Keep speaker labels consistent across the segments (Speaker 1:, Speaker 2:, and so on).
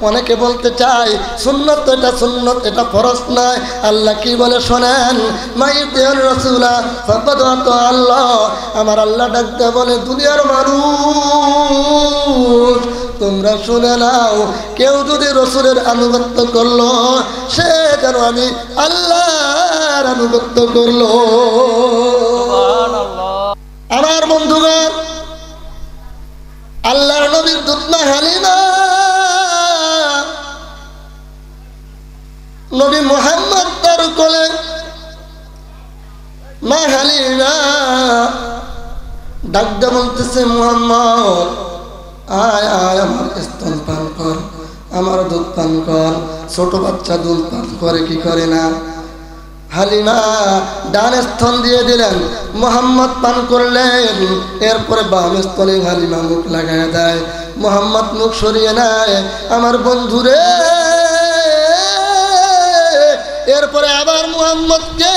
Speaker 1: অনেকে বলতে চায় সুন্নত, এটা সুন্নত, এটা ফরজ নয়। আল্লাহ কি বলে শোনেন, মাইতির রাসূলা ফাকাদ আতা আল্লাহ। আমার আল্লাহ ডাকতে বলে দুনিয়ার মানুষ তোমরা শুনে নাও, কেউ যদি রাসূলের আনুগত্য করলো সে যেন আমি আল্লাহর আনুগত্য করলো। আমার বন্ধুগণ, আল্লাহর নবীর দুধ হালিমা নবী মুহাম্মদ তার কোলে, মা হালিমা ডাকতে বলতেছে মুহাম্মদ আয় আয় আমার স্তন পান কর, আমার দুধ পান কর। ছোট বাচ্চা দুধ পান করে কি করে না? হালিমা ডান স্তন দিয়ে দিলেন, মুহাম্মদ পান করলেন। এরপরে বাম স্তনে হালিমা মুখ লাগায় দেয়, মুহাম্মদ মুখ সরিয়ে নেয়। আমার বন্ধুরে, এরপরে আবার মুহাম্মদকে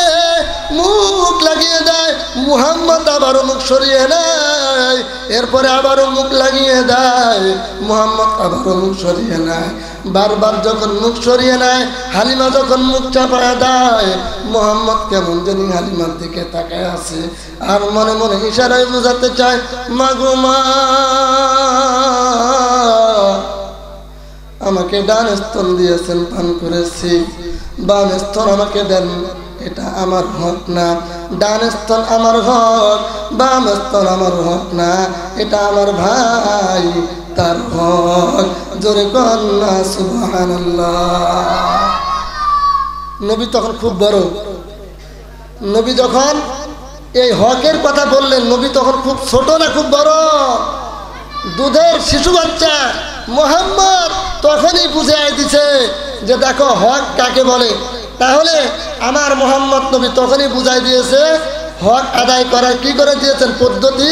Speaker 1: মুখ লাগিয়ে দেয়, মুহাম্মদ আবারও মুখ সরিয়ে নেয়। এরপরে আবারও মুখ লাগিয়ে দেয়, মুহাম্মদ আবারও মুখ সরিয়ে নেয়। বারবার যখন মুখ সরিয়ে নেয়, হালিমা যখন মুখ চাপায় দেয়, মুহাম্মদ কেমন জানি হালিমার দিকে তাকায় আছে আর মনে মনে ইশারায় বোঝাতে চায়, মাগো মা আমাকে ডান স্তন দিয়েছেন, পান করেছি, বাম স্তন আমাকে দেন, এটা আমার হক না। ডান স্তন আমার হক, বাম স্তন আমার হক না, এটা আমার ভাই তার হক। জোরে কন্যা সুবহানাল্লাহ। নবী তখন খুব বড়, নবী যখন এই হকের কথা বললেন, নবী তখন খুব ছোট না খুব বড়? দুধের শিশু বাচ্চা মুহাম্মদ তখনই বুঝিয়ে দিছে যে দেখো হক কাকে বলে। তাহলে আমার মুহাম্মদ নবী তখনই বুঝাই দিয়েছে হক আদায় করার কি করে দিয়েছেন পদ্ধতি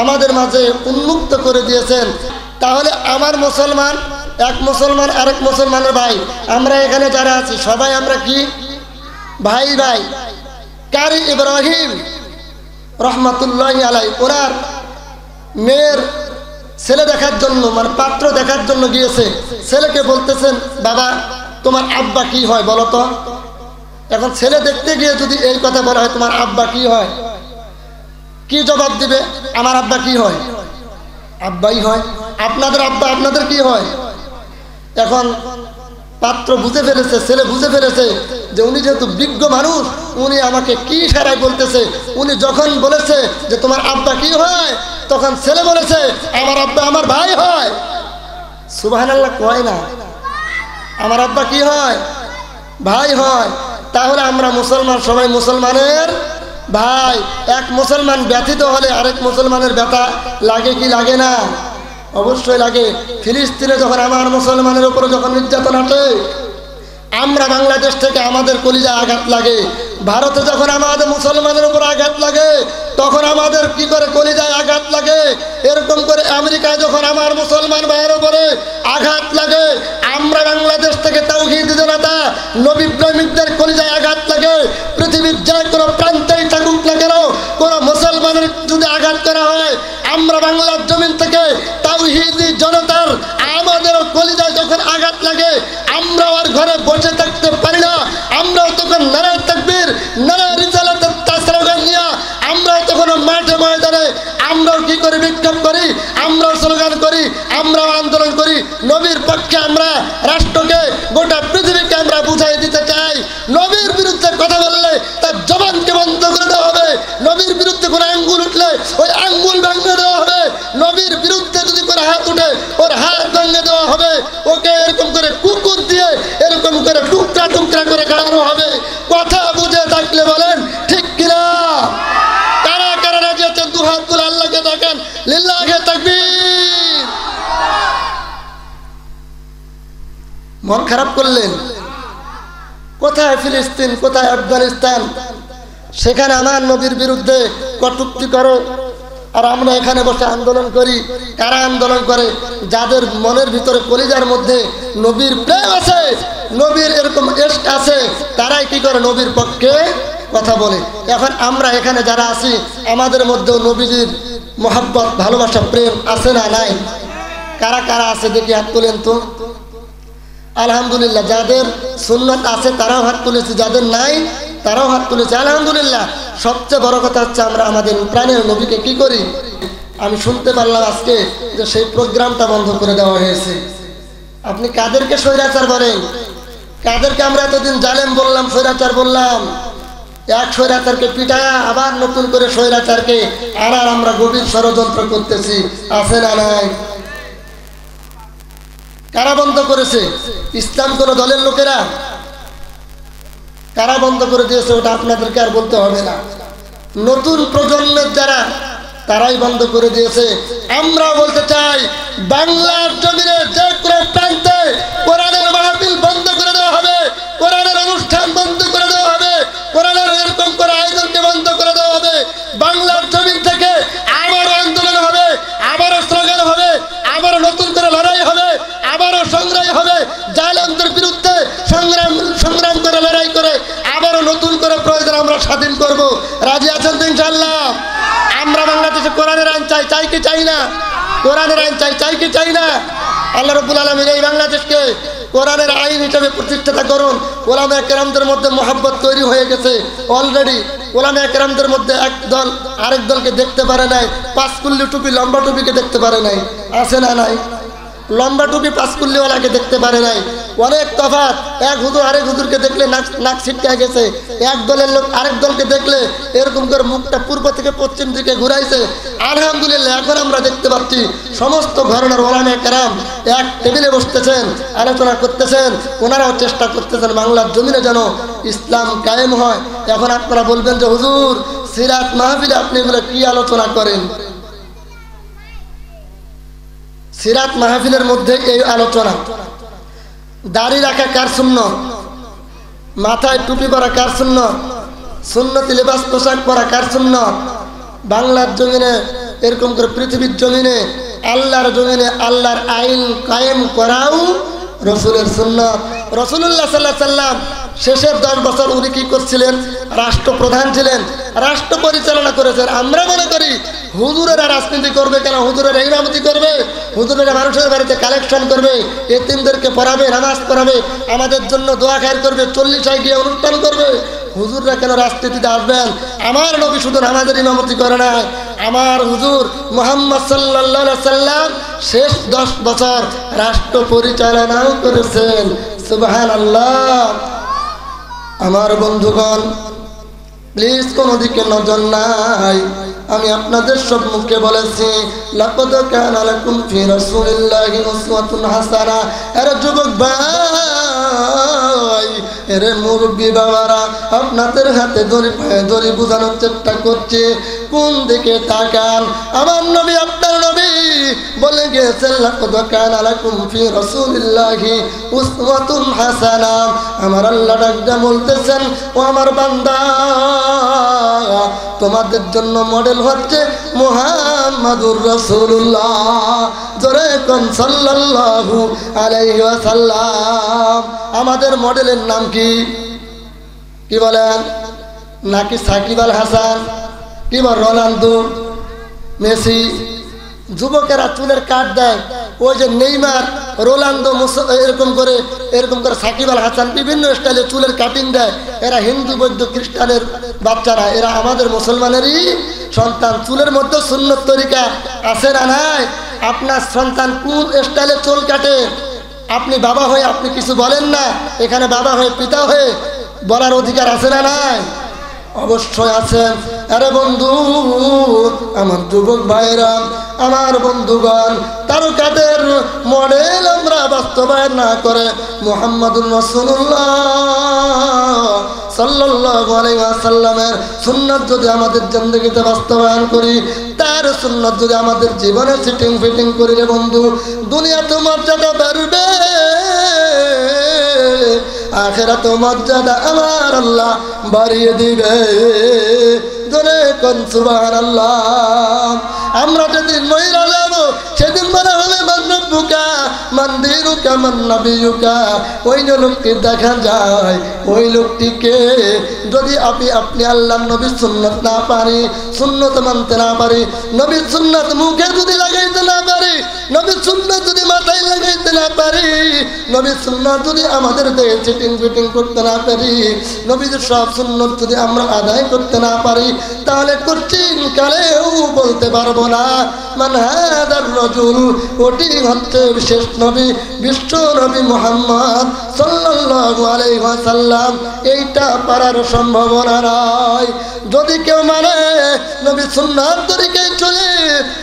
Speaker 1: আমাদের মাঝে উন্মুক্ত করে দিয়েছেন। তাহলে আমার মুসলমান, এক মুসলমান আরেক মুসলমানের ভাই, আমরা এখানে যারা আছি সবাই আমরা কি ভাই ভাই। কারি ইব্রাহিম রহমাতুল্লাহি আলাইহি ওনার মেয়ের ছেলে দেখার জন্য, মানে পাত্র দেখার জন্য গিয়েছে। ছেলেকে বলতেছেন বাবা তোমার আব্বা কি হয় বলো তো। এখন ছেলে দেখতে গিয়ে যদি এই কথা বলা হয় তোমার আব্বা কি হয়, কি জবাব দিবে? আমার আব্বা কি হয়? আব্বাই হয়। আপনাদের আব্বা আপনাদের কি হয়? এখন পাত্র বুঝে ফেলেছে, ছেলে বুঝে ফেলেছে যে উনি যেহেতু বিজ্ঞ মানুষ, উনি আমাকে কি ইশারায় বলতেছে। উনি যখন বলেছে যে তোমার আব্বা কি হয়, তখন ছেলে বলেছে আমার আব্বা আমার ভাই হয়। সুবহানাল্লাহ কয় না? আমার আব্বা কি হয়? ভাই হয়। তাহলে আমরা মুসলমান সবাই মুসলমানের ভাই। এক মুসলমান ব্যথিত হলে আরেক মুসলমানের ব্যথা লাগে কি লাগে না? অবশ্যই লাগে। ফিলিস্তিনে যখন আমার মুসলমানের উপর যখন নির্যাতন আসে, আমরা বাংলাদেশ থেকে আমাদের কলিজা আঘাত লাগে। ভারতে যখন আমাদের মুসলমানের উপর আঘাত লাগে তখন আমাদের কি করে কলিজায় আঘাত লাগে। এরকম করে আমেরিকায় যখন আমার মুসলমান ভাইয়ের উপরে আঘাত লাগে, আমরা বাংলাদেশ থেকে তাওহীদ জনতা নবী প্রেমিকদের কলিজায় আঘাত লাগে। পৃথিবীর যে কোনো প্রান্তেই থাকুক না কেন, কোনো মুসলমানের যদি আঘাত করা হয়, আমরা বাংলার জমিন থেকে তাওহীদি জনতার আমাদেরও কলিজায় যখন আঘাত লাগে, আমরাও আর ঘরে বসে থাকতে পারি না। আমরাও তখন নারায়ে তাকবীর, নারায়ে রিসালাতের স্লোগান নিয়ে আমরাও তখন মাঠে ময়দানে আমরাও কি করে বিক্ষোভ করি, আমরাও স্লোগান করি, আমরাও আন্দোলন করি। নবীর পক্ষে আমরা রাষ্ট্রকে, গোটা পৃথিবীকে আমরা বুঝাই দিতে চাই, নবীর বিরুদ্ধে কথা বললে তার জবানকে বন্ধ করে দেওয়া হবে। নবীর বিরুদ্ধে কোনো আঙ্গুল উঠলে ওই আঙ্গুল ভেঙে দেওয়া হবে। নবীর বিরুদ্ধে যদি করে হাত উঠে ওর হাত ভেঙে দেওয়া হবে। ওকে এরকম করে কুকুর দিয়ে এরকম করে টুকরা টুকরা করে খাওয়ানো হবে। কথা বুঝে থাকলে বলেন ঠিক কিনা? কারা কারা রাজি আছেন দু হাত তুলে আল্লাহকে দেখেন, লিল্লাহি তাকবীর। মন খারাপ করলেন? কোথায় ফিলিস্তিন, কোথায় আফগানিস্তান? সেখানে আমার নবীর বিরুদ্ধে কটূক্তি করো, আর আমরা এখানে বসে আন্দোলন করি। কারা আন্দোলন করে? যাদের মনের ভিতরে কলিজার মধ্যে নবীর প্রেম আছে, নবীর এরকম ইশক আছে, তারাই কি করে নবীর পক্ষে কথা বলে। এখন আমরা এখানে যারা আছি আমাদের মধ্যেও নবীজির মহব্বত, ভালোবাসা, প্রেম আছে না নাই? কারা কারা আছে দেখি হাত তোলেন তো। আলহামদুলিল্লাহ, যাদের সুন্নাত আছে তারাও হাত তুলেছে, যাদের নাই তারাও হাত তুলেছে, আলহামদুলিল্লাহ। সবচেয়ে বড় কথা হচ্ছে আমরা আমাদের প্রাণের নবীকে কি করি। আমি শুনতে পারলাম আজকে যে সেই প্রোগ্রামটা বন্ধ করে দেওয়া হয়েছে। আপনি কাদেরকে স্বৈরাচার বলেন? কাদেরকে আমরা এতদিন জালেম বললাম, স্বৈরাচার বললাম? এক স্বৈরাচারকে পিটায়া আবার নতুন করে স্বৈরাচারকে আনার আমরা গভীর ষড়যন্ত্র করতেছি, আছে না নাই? কারা বন্ধ করেছে? ইসলাম কোন দলের লোকেরা? কারা বন্ধ করে দিয়েছে ওটা আপনাদেরকে আর বলতে হবে না। নতুন প্রজন্মের যারা, তারাই বন্ধ করে দিয়েছে। আমরা বলতে চাই, বাংলার জমিনে যে কোনো প্রান্তে কোরআনের মাহফিল বন্ধ করে দেওয়া হবে, কোরআনের অনুষ্ঠান বন্ধ করে দেওয়া হবে, কোরআনের এরকম করে আয়োজনকে বন্ধ করে দেওয়া হবে। বাংলার জমিন থেকে আবারও আন্দোলন হবে, আবারও স্লোগান হবে, আবারও নতুন করে লড়াই হবে, আবারও সংগ্রাম হবে। জালেমদের বিরুদ্ধে সংগ্রাম করে লড়াই করে আবারও নতুন করে প্রয়োজন আমরা স্বাধীন করব। রাজি আছেন তো ইনশাআল্লাহ? আমরা বাংলাদেশে কোরআনের আইন চাই, চাই কি চাই না? কোরআনের আইন চাই, চাই কি চাই না? আল্লাহ রাব্বুল আলামিন এই বাংলাদেশকে কোরআনের আইন হিসেবে প্রতিষ্ঠাতা করুন। ওলামায়ে কেরামদের মধ্যে মহব্বত তৈরি হয়ে গেছে অলরেডি। ওলামায়ে কেরামদের মধ্যে এক দল আরেক দলকে দেখতে পারে নাই, পাঁচকুল্লি টুপি লম্বা টুপিকে দেখতে পারে নাই, আছে না নাই? লম্বা টুপি পাঁচকুল্লিওয়ালাকে দেখতে পারে নাই, অনেক তফাৎ। এক হুজুর আরেক হুজুরকে দেখলে নাক ছিটকে গেছে, এক দলের লোক আরেক দলকে দেখলে এরকম করে মুখটা পূর্ব থেকে পশ্চিম দিকে ঘুরাইছে। আলহামদুলিল্লাহ, এখন আমরা দেখতে পাচ্ছি সমস্ত ঘরানার ওলামায়ে কেরাম এক টেবিলে বসতেছেন, আলোচনা করতেছেন। ওনারাও চেষ্টা করতেছেন বাংলার জমিনে যেন ইসলাম কায়েম হয়। এখন আপনারা বলবেন যে হুজুর, সিরাত মাহফিলে আপনি এগুলো কি আলোচনা করেন? সিরাত মাহফিলের মধ্যে এই আলোচনা। দাড়ি রাখা কার সুন্নাত? মাথায় টুপি পরা কার সুন্নাত? সুন্নতি লেবাস পোশাক পরা কার সুন্নাত? বাংলার জমিনে এরকম করে পৃথিবীর জমিনে আল্লাহর জমিনে আল্লাহর আইন কায়েম করাও রসুলের সুন্নাত। রাসূলুল্লাহ সাল্লাল্লাহু আলাইহি সাল্লাম শেষের 10 বছর উনি কি করছিলেন? রাষ্ট্রপ্রধান ছিলেন, রাষ্ট্র পরিচালনা করেছেন। আমরা মনে করি হুজুরেরা রাজনীতি করবে কেন? হুজুরেরা ইমামতি করবে, হুজুরেরা মানুষের বাড়িতে কালেকশন করবে, এতিমদেরকে পড়াবে, নামাজ পড়াবে, আমাদের জন্য দোয়া খায়ের করবে, 40 গিয়ে অনুষ্ঠান করবে। হুজুররা কেন রাজনীতিতে আসবেন? আমার নবী শুধু নামাজের ইমামতি করে নাই, আমার হুজুর মুহাম্মদ সাল্লাল্লাহু আলাইহি সাল্লাম শেষ 10 বছর রাষ্ট্র পরিচালনাও করেছেন। সুবহানাল্লাহ। আমার বন্ধুগণ, প্লিজ কোন দিকে নজর নাই। আমি আপনাদের সম্মুখে বলেছি, লাকাদ কানা লাকুম ফি রাসূলিল্লাহি উসওয়াতুন হাসানাহ। আরে যুবক ভাই, এরে মুরব্বি বাবারা, আপনাদের হাতে দড়ি পায়ে দড়ি বোঝানোর চেষ্টা করছে, কোন দিকে তাকান। আমার নবী, আপনার নবী বলে গেছেন, লাকাদ কানা লাকুম ফি রাসূলিল্লাহি উসওয়াতুন হাসানাহ। আমার আল্লাহ ডাকটা বলতেছেন, ও আমার বান্দা, তোমাদের জন্য মডেল হচ্ছে মুহাম্মাদুর রাসূলুল্লাহ। জোরে কোন সাল্লাল্লাহু আলাইহি ওয়াসাল্লাম। আমাদের মডেলের নাম কি? কি বলেন? নাকি সাকিব আল হাসান, কিংবা রোনালদো, মেসি? যুবকেরা চুলের কাট দেয়, ওই যে নেইমার, রোনালদো, এরকম করে সাকিব আল হাসান বিভিন্ন স্টাইলে চুলের কাটিং দেয়। এরা হিন্দু, বৌদ্ধ, খ্রিস্টানের বাচ্চারা, এরা আমাদের মুসলমানেরই সন্তান। চুলের মধ্যে সুন্নত তরিকা আছে না নাই? আপনার সন্তান কোন স্টাইলে চুল কাটে, আপনি বাবা হয়ে আপনি কিছু বলেন না? এখানে বাবা হয়ে পিতা হয়ে বলার অধিকার আছে না নাই? অবশ্যই আছেন। আরে বন্ধু, আমার যুবক ভাইরা, আমার বন্ধুগণ, তারকাদের মডেল আমরা বাস্তবায়ন না করে মুহাম্মাদুর রাসূলুল্লাহ সাল্লাল্লাহু আলাইহি ওয়াসাল্লামের সুন্নাত যদি আমাদের জিন্দেগিতে বাস্তবায়ন করি, তার সুন্নাত যদি আমাদের জীবনে সিটিং ফিটিং করি, রে বন্ধু, দুনিয়াতে মর্যাদা বাড়বে, আখিরাত মর্যাদা আমার আল্লাহ বাড়িয়ে দিবে। জোরে কোন সুবহানাল্লাহ। আমরা যেদিন মহিলা যাব, সেদিন বলা হবে মানবুকা মন্দিরুকা মান্নবিয়ুকা। ওই লোকটি দেখা যায়, ওই লোকটিকে যদি আপনি আল্লাহর নবীর সুন্নাত না পারি, সুন্নত মানতে না পারি, নবীর সুন্নাত মুখে যদি লাগাইতে না পারি, নবীর সুন্নাত যদি মাথায় লাগাইতে না পারি, নবীর সুন্নাত যদি আমাদের দেহে চিটিং ফিটিং করতে না পারি, নবীর সব সুন্নত যদি আমরা আদায় করতে না পারি, তাহলে কঠিন কালেও বলতে পারবো না মান হাদার রাজুল, ওটি হচ্ছে বিশেষ নবী বিশ্ব নবী মুহাম্মদ সাল্লাল্লাহু আলাইহি ওয়াসাল্লাম। এইটা পারার সম্ভাবনা নাই। যদি কেউ মানে নবী সুন্নাত তরিকায় চলে,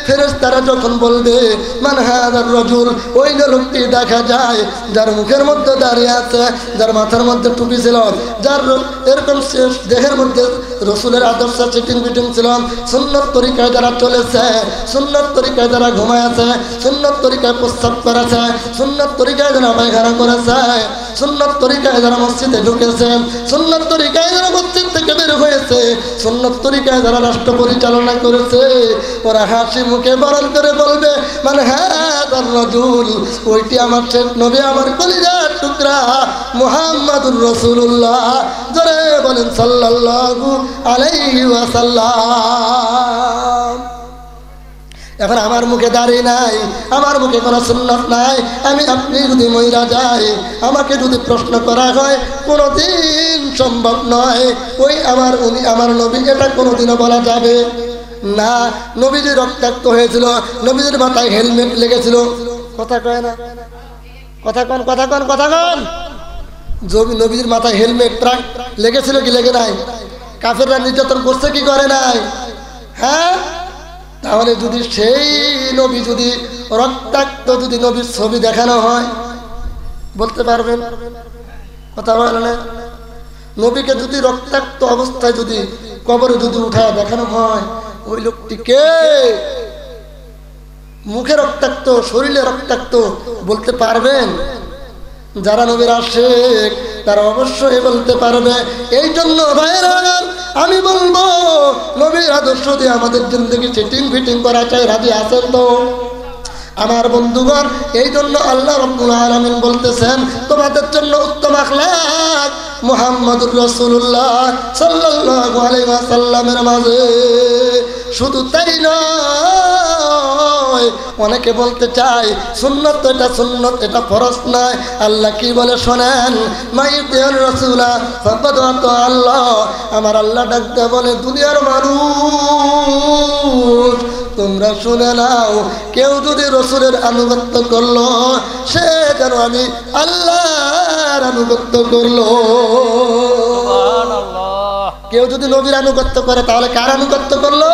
Speaker 1: ফেরেশতারা যখন বলবে মান হাদার রাজুল, ওই লোকটি দেখা যায় যার মুখের মধ্যে দাঁড়িয়ে আছে, যার মাথার মধ্যে টুপি ছিল, যার এরকম দেহের মধ্যে রসুলের আদর্শ চিটিং বিটিং ছিল, সুন্নত তরিকায় যারা চলেছে, সুন্নত তরিকায় যারা ঘুমায়, সুন্নত তরিকায় প্রস্তাব করেছে, সুন্নত তরিকায় যারা পায়খানা করেছে, সুন্নত তরিকায় যারা মসজিদে ঢুকেছে, সুন্নত তরিকায় যারা মসজিদ থেকে বের হয়েছে, সুন্নত তরিকায় যারা রাষ্ট্র পরিচালনা করেছে, ওরা হাসি মুখে বরণ করে বলবে মানে হ্যাঁ তার রাজুল, ওইটি আমার শেষ নবী, আমার কলিজার টুকরা মুহাম্মাদুর রাসূলুল্লাহ। জোরে বলেন সাল্লাল্লাহু আলাইহি ওয়াসাল্লাম। এখন আমার মুখে দাড়ি নাই, আমার মুখে কোনো সুন্নাত নাই, আমি আপনি যদি মইরা যাই, আমাকে যদি প্রশ্ন করা হয়, কোনোদিন সম্ভব নয় ওই আমার উনি আমার নবী, এটা কোনোদিনও বলা যাবে না। নবীজি রক্তাক্ত হয়েছিল, নবীজির মাথায় হেলমেট লেগেছিল, কথা কয় না, কথা কন, কথা কন, কথা কন। নবীজির মাথায় হেলমেট ট্রাক লেগেছিল কি লেগে নাই? কাফেররা নির্যাতন করছে কি করে নাই? হ্যাঁ, তাহলে যদি সেই নবী যদি রক্তাক্ত যদি নবীর ছবি দেখানো হয়, বলতে পারবেন? কথা বলে না। নবীকে যদি রক্তাক্ত অবস্থায় যদি কবরে যদি উঠায় দেখানো হয়, ওই লোকটিকে মুখে রক্তাক্ত, শরীরে রক্তাক্ত বলতে পারবেন? যারা নবীর আশিক তারা অবশ্যই বলতে পারবে। এই জন্য ভাইরা আমি বলবো, নবীর আদর্শ দিয়ে আমাদের জিন্দগি চিটিং ফিটিং করা চাই, রাজি আছেন তো আমার বন্ধুগণ? এই জন্য আল্লাহ রাব্বুল আলামিন বলতেছেন তোমাদের জন্য উত্তম আখলাক মুহাম্মদুর রাসূলুল্লাহ সাল্লাল্লাহু আলাইহি ওয়াসাল্লামের মাঝে। শুধু তাই নয়, অনেকে বলতে চায় সুন্নত এটা সুন্নত, এটা ফরজ নয়। আল্লাহ কি বলে শোনেন, মাইতির রাসূলা ফাকাদ আতা আল্লাহ, আমার আল্লাহ ডাকতে বলে দুনিয়ার মানুষ তোমরা শুনে নাও, কেউ যদি রসুলের আনুগত্য করলো সে যেন আমি আল্লাহর আনুগত্য করলো। কেউ যদি নবীর আনুগত্য করে তাহলে কার আনুগত্য করলো?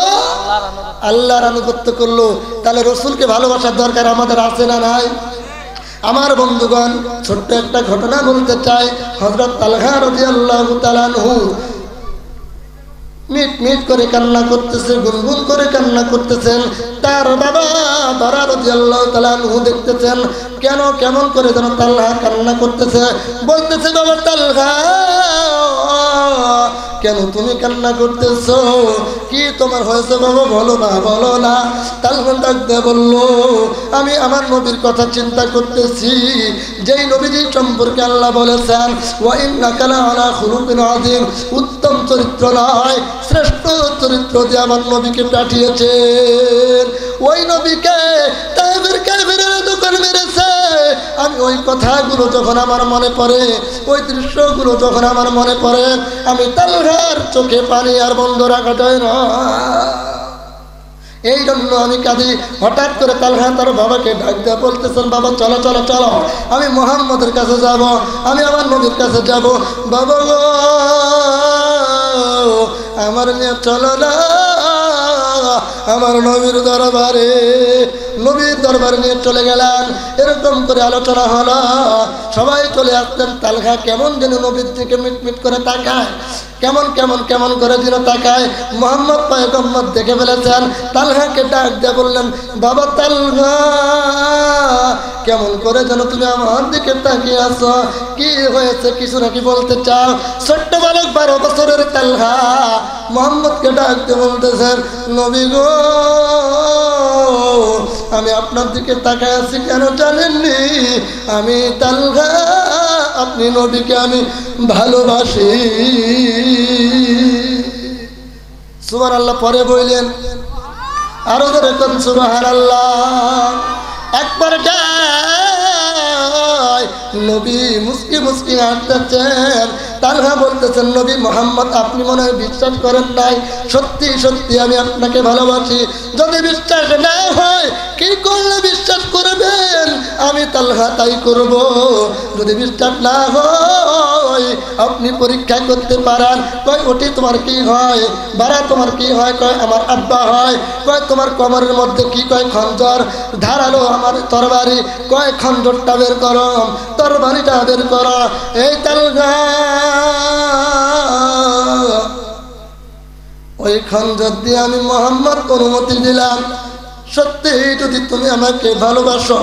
Speaker 1: আল্লাহর আনুগত্য করলো। তাহলে রসুলকে ভালোবাসার দরকার আমাদের আছে না নাই? আমার বন্ধুগণ, ছোট্ট একটা ঘটনা বলতে চাই। হযরত তালহা রাদিয়াল্লাহু তাআলা আনহু মিট মিট করে কান্না করতেছে, গুনগুন করে কান্না করতেছেন। তার বাবা বারা রাদিয়াল্লাহু তাআলা আনহু দেখতেছেন কেন কেমন করে যেন তালহা কান্না করতেছে। বলতেছে বাবা তালহা, কেন তুমি কান্না করতেছো? কি তোমার হয়েছে বাবা, বলো না, বলো না। তালহা ডাকতে বললো, আমি আমার নবীর কথা চিন্তা করতেছি, যেই নবীজি সম্পর্কে আল্লাহ বলেছেন ওয়া ইন্নাকা লাআলা খুলুকিন আযীম, উত্তম চরিত্র নয় শ্রেষ্ঠ চরিত্র দিয়ে আমার নবীকে পাঠিয়েছেন। ওই নবীকে তায়েফের কাফেররা দোকান মেরেছে। আমি ওই কথাগুলো যখন আমার মনে পড়ে, ওই দৃশ্যগুলো যখন আমার মনে পড়ে, আমি তালহার চোখে পানি আর বন্ধ রাখা যায় না। এই জন্য আমি কাঁদি। হঠাৎ করে তালহা তার বাবাকে ডাক দিয়ে বলতেছেন, বাবা চলো চলো চলো, আমি মুহাম্মদের কাছে যাব, আমি আমার নবীর কাছে যাব। বাবা গো, আমার নিয়ে চলো না আমার নবীর দরবারে। নবীর দরবারে নিয়ে চলে গেলাম। এরকম করে আলোচনা হলো, সবাই চলে আসতেন। তালহা কেমন যেন নবীর দিকে মিটমিট করে তাকায়, কেমন কেমন কেমন করে যেন তাকায়। মুহাম্মদ পয়গম্বর দেখে ফেলেছেন। তালহাকে ডাক দিয়ে বললেন, বাবা তালহা, কেমন করে যেন তুমি আমার দিকে তাকিয়ে আছো, কি হয়েছে, কিছু নাকি বলতে চাও? ছোট্ট বালক 12 বছরের তালহা মুহাম্মদকে ডাক দিয়ে বলতেছেন, নবী গো, আমি আপনার দিকে তাকায় আছি কেন জানেননি? আমি তালহা, আপনি নবীকে আমি ভালোবাসি। সুবহানাল্লাহ পরে বললেন আরো ধরে কোন সুবহানাল্লাহ। একবার যায় নবী মুস্কি মুস্কি হাসতেছেন। তালহা বলতেছেন নবী মোহাম্মদ আপনি মনে হয় বিশ্বাস করেন নাই, সত্যি সত্যি আমি আপনাকে ভালোবাসি। যদি বিশ্বাস না হয় কি করলে বিশ্বাস করবেন? আমি তালহা তাই করব। যদি বিশ্বাস না হয় আপনি পরীক্ষা করতে পারেন। কয় ওটি তোমার কি হয়? বাড়া তোমার কি হয়? কয় আমার আব্বা হয়। কয় তোমার কোমরের মধ্যে কি? কয় খঞ্জর। ধারালো আমার তরবারি। কয় খঞ্জরটা বের করো, তরবারিটা বের করো। এই তালহা ওই খঞ্জর দিয়ে আমি মোহাম্মদ অনুমতি দিলাম, সত্যি যদি তুমি আমাকে ভালোবাসো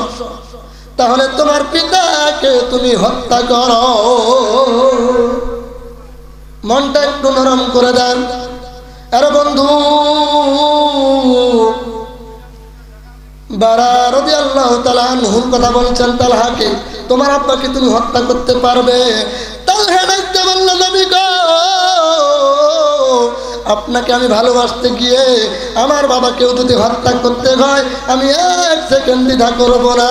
Speaker 1: তাহলে তোমার পিতাকে তুমি হত্যা করো। মনটা একটু নরম করে দেন। আরে বন্ধু বারা রাদিয়াল্লাহু তাআলা আনহুর কথা বলছেন তালহাকে, তোমার আব্বাকে তুমি হত্যা করতে পারবে? তালহা ডাকতে বলল নবী গো, আপনাকে আমি ভালোবাসতে গিয়ে আমার বাবাকেও যদি হত্যা করতে হয় আমি এক সেকেন্ড দ্বিধা করব না।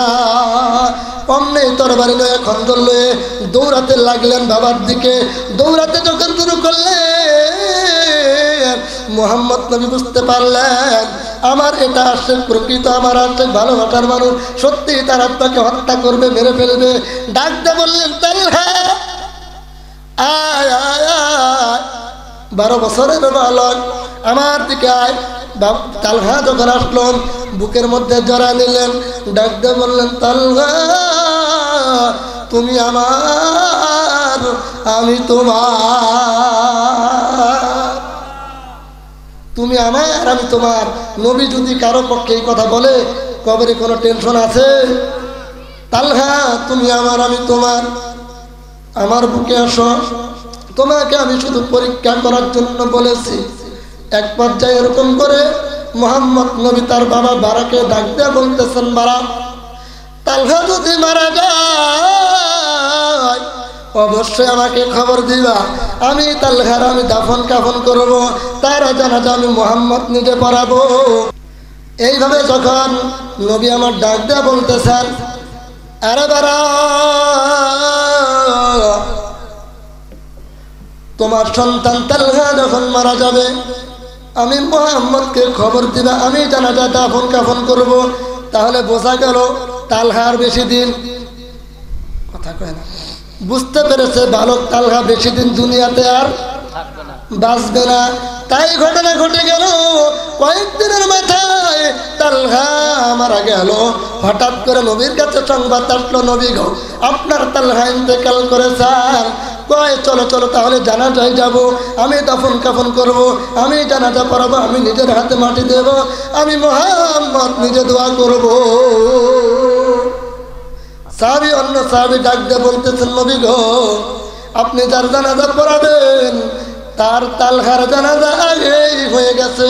Speaker 1: অমনি তরবারি লয়ে খঞ্জর লয়ে দৌড়াতে লাগলেন বাবার দিকে। দৌড়াতে যখন শুরু করলেন মুহাম্মদ নবী বুঝতে পারলেন আমার এটা আসছে প্রকৃত আমার আসছে ভালোবাসার মানুষ, সত্যি তার আত্মাকে হত্যা করবে, মেরে ফেলবে। ডাকতে বললেন তালহা আয় আয় আয়, 12 বছরের বালক আমার দিকে আয়। তালহা যখন আসলেন বুকের মধ্যে জড়া নিলেন, ডাকতে বললেন তালহা তুমি আমার আমি তোমার, তুমি আমার আমি তোমার। নবী যদি কারো পক্ষে এই কথা বলে কবরে কোনো টেনশন আছে? তালহা তুমি আমার আমি তোমার, আমার বুকে আসো, তোমাকে আমি শুধু পরীক্ষা করার জন্য বলেছি। এক পর্যায়ে এরকম করে মুহাম্মদ নবী তার বাবা বারাকে ডাক দিয়ে বলতেছেন বারা তালহা যদি মারা যায় অবশ্যই আমাকে খবর দিবা, আমি তালহার আমি দাফন কাফন করব, তার জানাজা আমি মুহাম্মদ নিজে পড়াবো। এইভাবে যখন নবী আমার ডাক দিয়ে বলতেছেন আরে বারা তোমার সন্তান তালহা যখন মারা যাবে আমি মুহাম্মদকে খবর দিবা, আমি জানাজা দাফন কাফন করব। তাহলে বোঝা গেল তালহার বেশি দিন, কথা কয় না, বুঝতে পেরেছে বালক তালহা বেশি দিন দুনিয়াতে আর বাঁচবে না। তাই ঘটনা ঘটে গেল কয়েকদিনের মাথায় তালহা মারা গেল। হঠাৎ করে নবীর কাছে সংবাদ আসলো নবী গো আপনার তালহা ইন্তেকাল করেছেন। কয় চলো চলো তাহলে জানাজায় যাব, আমি দাফন কাফন করব, আমি জানাজা পড়াবো, আমি নিজের হাতে মাটি দেব, আমি মুহাম্মদ নিজে দোয়া করব। সাহাবী অন্য সাহাবী ডাক দিয়ে বলতেছেন নবী গো আপনি যার জানাজা পড়াবেন তার তালহার জানাজা আগেই হয়ে গেছে।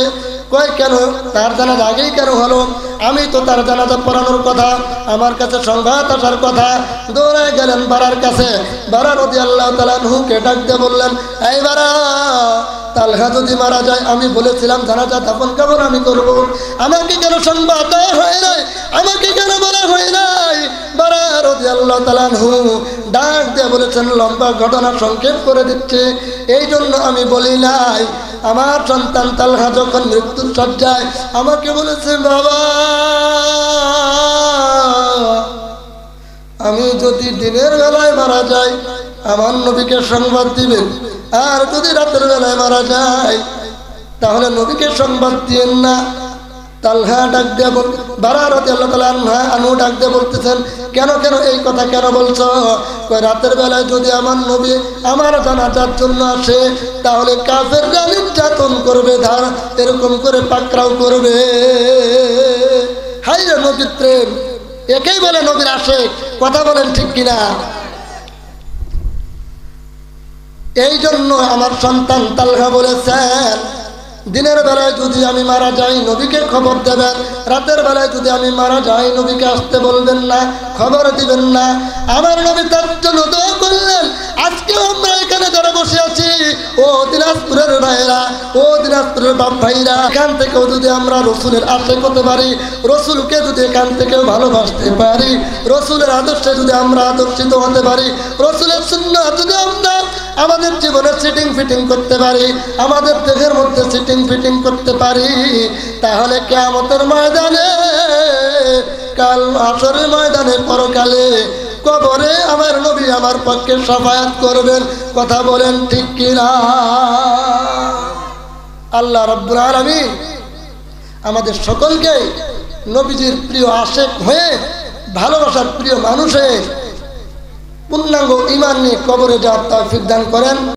Speaker 1: কয় কেন তার জানাজা আগেই কেন হলো? আমি তো তার জানাজা পড়ানোর কথা, আমার কাছে সংবাদ আসার কথা। দৌড়ে গেলেন বারার কাছে। বারা রাদিয়াল্লাহু তাআলা আনহুকে ডাক দিয়ে বললেন এই বারা তালহা যদি মারা যায় আমি বলেছিলাম জানাজা দাফন কাফন আমি করব, আমাকে কেন সংবাদ দেওয়া হয় নাই? আমাকে কেন বলা হয় নাই? বারা রাদিয়াল্লাহু তাআলা আনহু ডাক দিয়ে বলেছেন লম্বা ঘটনা সংক্ষেপ করে দিচ্ছে, এই জন্য আমি বলি নাই। আমার সন্তান তালহা যখন মৃত্যুর শয্যায় আমাকে বলেছে বাবা আমি যদি দিনের বেলায় মারা যাই আমার নবীকে সংবাদ দিবেন, আর যদি রাতের বেলায় মারা যায় তাহলে নবীকে সংবাদ দিয়েন না। তালহা ডাক দিয়ে বারা রাদিয়াল্লাহু তাআলা আনহু ডাক দিয়ে বলতেছেন কেন কেন এই কথা কেন বলছো? কই রাতের বেলায় যদি আমার নবী আমার জানাজার জন্য আসে তাহলে কাফেররা নির্যাতন করবে, ধার এরকম করে পাকড়াও করবে। হাই রে নবীর প্রেম, একেই বলে নবীর আশিক। কথা বলেন ঠিক কিনা? এই জন্য আমার সন্তান তালহা বলেছেন দিনের বেলায় যদি আমি মারা যাই নবীকে খবর দেবেন, রাতের বেলায় যদি আমি মারা যাই নবীকে আসতে বলবেন না, খবর দিবেন না। আমার নবী তার জন্য দোয়া করলেন। আজকে আমরা এখানে যারা বসে আছি ও দিনাজপুরের ভাইয়েরা, ও দিনাজপুরের বাপ ভাইরা, এখান থেকেও যদি আমরা রসুলের আশিক হতে পারি, রসুলকে যদি এখান থেকেও ভালোবাসতে পারি, রসুলের আদর্শে যদি আমরা আদর্শিত হতে পারি, রসুলের সুন্নাহ যদি আমরা আমাদের জীবনে সিটিং ফিটিং করতে পারি, আমাদের দেহের মধ্যে সিটিং ফিটিং করতে পারি, তাহলে কিয়ামতের ময়দানে, কাল হাশরের ময়দানে, পরকালে, কবরে আমার নবী আমার পক্ষে শাফায়াত করবেন। কথা বলেন ঠিক কিনা? আল্লাহ রাব্বুল আলামিন আমাদের সকলকে নবীজির প্রিয় আশিক হয়ে, ভালোবাসার প্রিয় মানুষে পূর্ণাঙ্গ ঈমান নিয়ে কবরে যাওয়ার তৌফিক দান করেন।